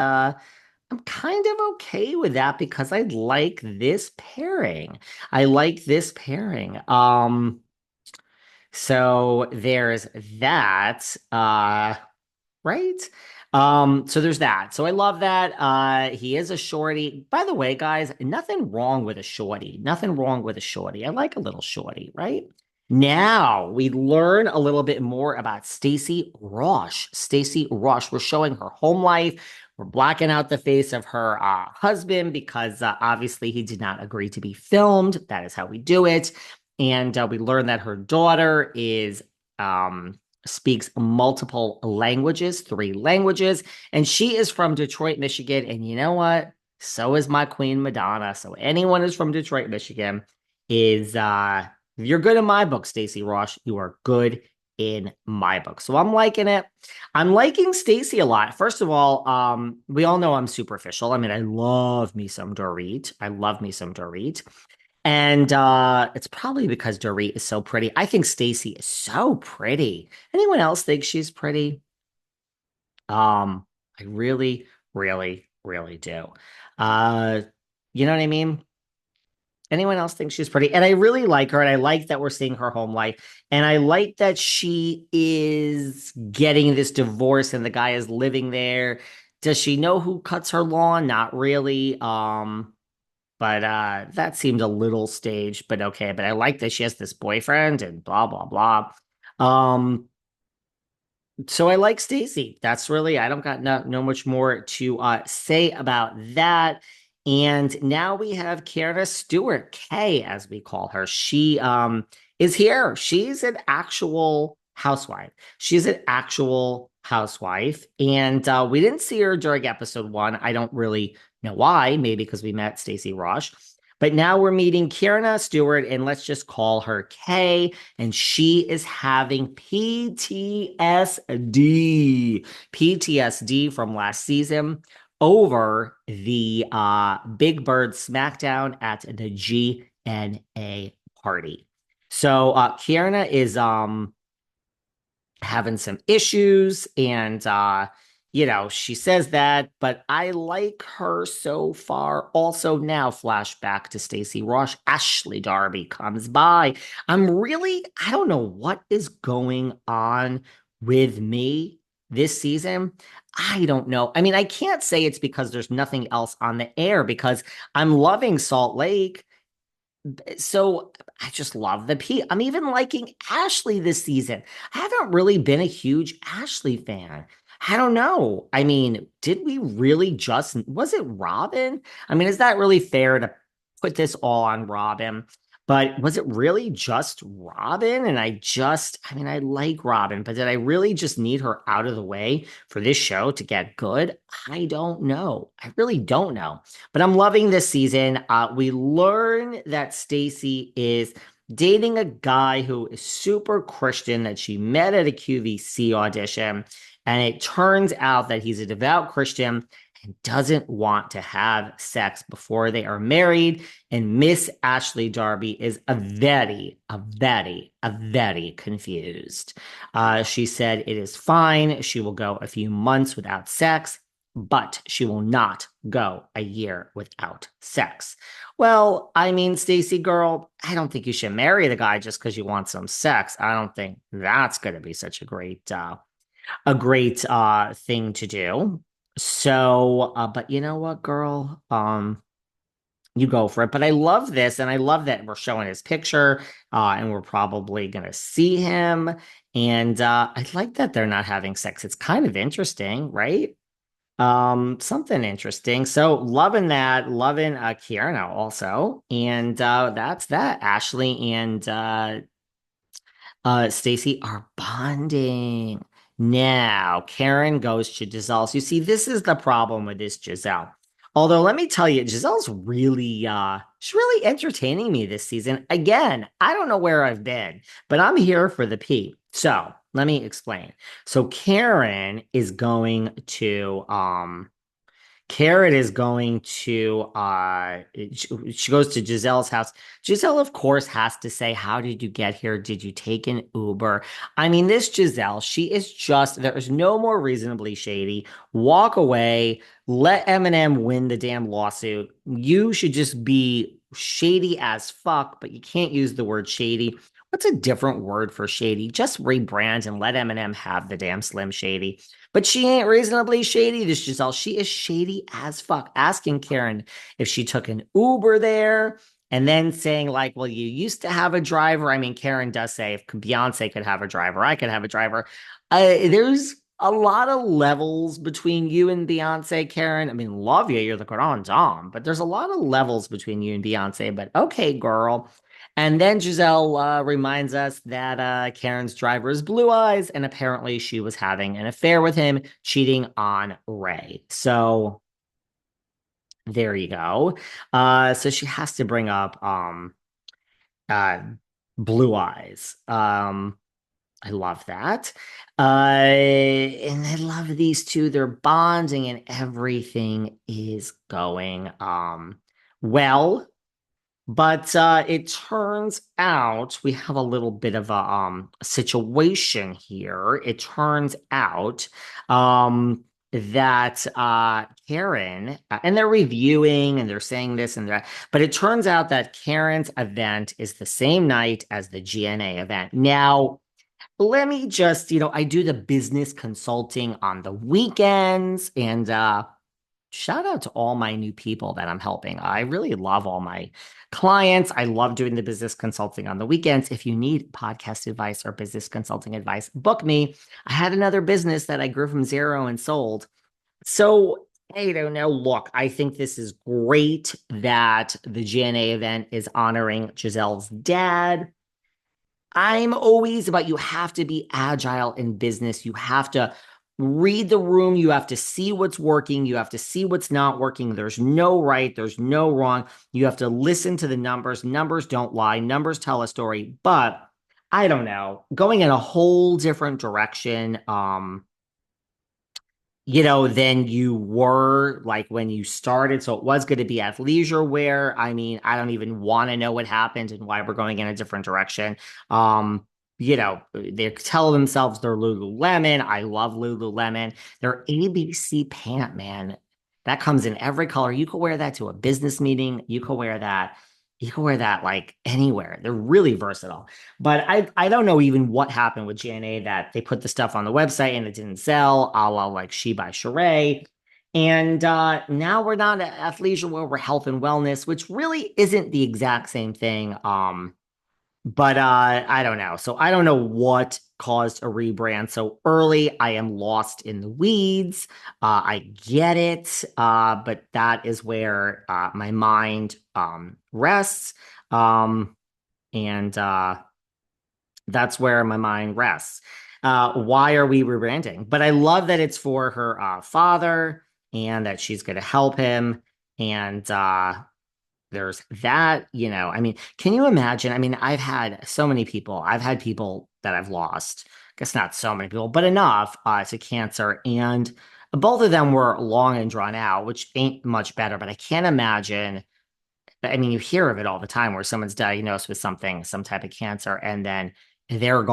I'm kind of okay with that because I like this pairing. I like this pairing. So there's that. Right? So there's that. So I love that. He is a shorty. By the way, guys, nothing wrong with a shorty. Nothing wrong with a shorty. I like a little shorty, right? Now we learn a little bit more about Stacy Rash. Stacy Rash. We're showing her home life. We're blacking out the face of her husband because obviously he did not agree to be filmed. That is how we do it. And we learn that her daughter is speaks multiple languages, 3 languages, and she is from Detroit, Michigan. And you know what? So is my queen Madonna. So anyone who's from Detroit, Michigan is you're good in my book, Stacy Rosh. You are good in my book. So I'm liking it. I'm liking Stacy a lot. First of all, we all know I'm superficial. I mean, I love me some Dorit. I love me some Dorit. And it's probably because Dorit is so pretty. I think Stacy is so pretty. Anyone else think she's pretty? I really, really, really do. Uh, you know what I mean? Anyone else think she's pretty? And I really like her, and I like that we're seeing her home life. And I like that she is getting this divorce and the guy is living there. Does she know who cuts her lawn? Not really. But that seemed a little staged, but okay. But I like that she has this boyfriend and blah blah blah. Um, so I like Stacy. That's really I don't got no much more to say about that. And now we have Keiarna Stewart, Kay, as we call her. She is here. She's an actual housewife. She's an actual housewife. And we didn't see her during episode 1. I don't really know why. Maybe because we met Stacey Rash. But now we're meeting Keiarna Stewart, and let's just call her Kay, and she is having PTSD. PTSD from last season over the Big Bird SmackDown at the GNA party. So Keiarna is having some issues and she says that, but I like her so far. Also now flashback to Stacy Rash. Ashley Darby comes by. I don't know what is going on with me this season. I don't know. I mean, I can't say it's because there's nothing else on the air because I'm loving Salt Lake. So I just love the P. I'm even liking Ashley this season. I haven't really been a huge Ashley fan. I don't know. I mean, did we really was it Robyn? I mean, is that really fair to put this all on Robyn? But was it really just Robyn? And I mean, I like Robyn, but did I really just need her out of the way for this show to get good? I don't know. I really don't know. But I'm loving this season. We learn that Stacy is dating a guy who is super Christian that she met at a QVC audition. And it turns out that he's a devout Christian and doesn't want to have sex before they are married. And Miss Ashley Darby is a very confused. She said it is fine. She will go a few months without sex, but she will not go a year without sex. Well, I mean, Stacy girl, I don't think you should marry the guy just because you want some sex. I don't think that's going to be such a great thing to do. So, but you know what, girl? You go for it. But I love this, and I love that we're showing his picture, and we're probably gonna see him. And I like that they're not having sex. It's kind of interesting, right? Something interesting. So loving that, loving Keiarna also. And that's that. Ashley and Stacy are bonding. Now, Karen goes to Giselle's. You see, this is the problem with this Gizelle. Although, let me tell you, Giselle's she's really entertaining me this season. Again, I don't know where I've been, but I'm here for the P. So, let me explain. So, Karen is going to she goes to Giselle's house. Giselle, of course, has to say, "How did you get here? Did you take an Uber?" I mean, this Giselle, she is just there is no more reasonably shady. Walk away, let Eminem win the damn lawsuit. You should just be shady as fuck, but you can't use the word shady. What's a different word for shady? Just rebrand and let Eminem have the damn Slim Shady. But she ain't reasonably shady, this Giselle. She is shady as fuck. Asking Karen if she took an Uber there and then saying, like, well, you used to have a driver. I mean, Karen does say if Beyonce could have a driver, I could have a driver. There's a lot of levels between you and Beyonce, Karen. I mean, love you. You're the grand dame, but there's a lot of levels between you and Beyonce. But okay, girl. And then Giselle reminds us that Karen's driver is Blue Eyes, and apparently she was having an affair with him, cheating on Ray. So there you go. So she has to bring up uh, Blue Eyes. I love that. And I love these two. They're bonding, and everything is going well. But it turns out we have a little bit of a situation here. It turns out that Karen, and they're reviewing and they're saying this and that, but it turns out that Karen's event is the same night as the GNA event. Now, let me just, I do the business consulting on the weekends and shout out to all my new people that I'm helping. I really love all my clients. I love doing the business consulting on the weekends. If you need podcast advice or business consulting advice, book me. I had another business that I grew from zero and sold. So, I don't know. Look, I think this is great that the GNA event is honoring Giselle's dad. I'm always about you have to be agile in business. You have to read the room. You have to see what's working. You have to see what's not working. There's no right. There's no wrong. You have to listen to the numbers. Numbers don't lie. Numbers tell a story. But I don't know, going in a whole different direction. Than you were like when you started. So it was going to be athleisure wear. I mean, I don't even want to know what happened and why we're going in a different direction. They tell themselves they're Lululemon. I love Lululemon. They're ABC pant, man. That comes in every color. You could wear that to a business meeting. You could wear that. You can wear that like anywhere. They're really versatile. But I don't know even what happened with JNA that they put the stuff on the website and it didn't sell, a la like She by Sheree. And now we're not at athleisure wear, we're health and wellness, which really isn't the exact same thing. But I don't know. So I don't know what caused a rebrand so early. I am lost in the weeds. I get it. But that is where my mind rests. And That's where my mind rests. Why are we rebranding? But I love that it's for her father and that she's going to help him. And there's that, I mean, can you imagine? I mean, I've had so many people, I've had people that I've lost, I guess not so many people, but enough to cancer. And both of them were long and drawn out, which ain't much better, but I can't imagine. I mean, you hear of it all the time where someone's diagnosed with something, some type of cancer, and then they're gone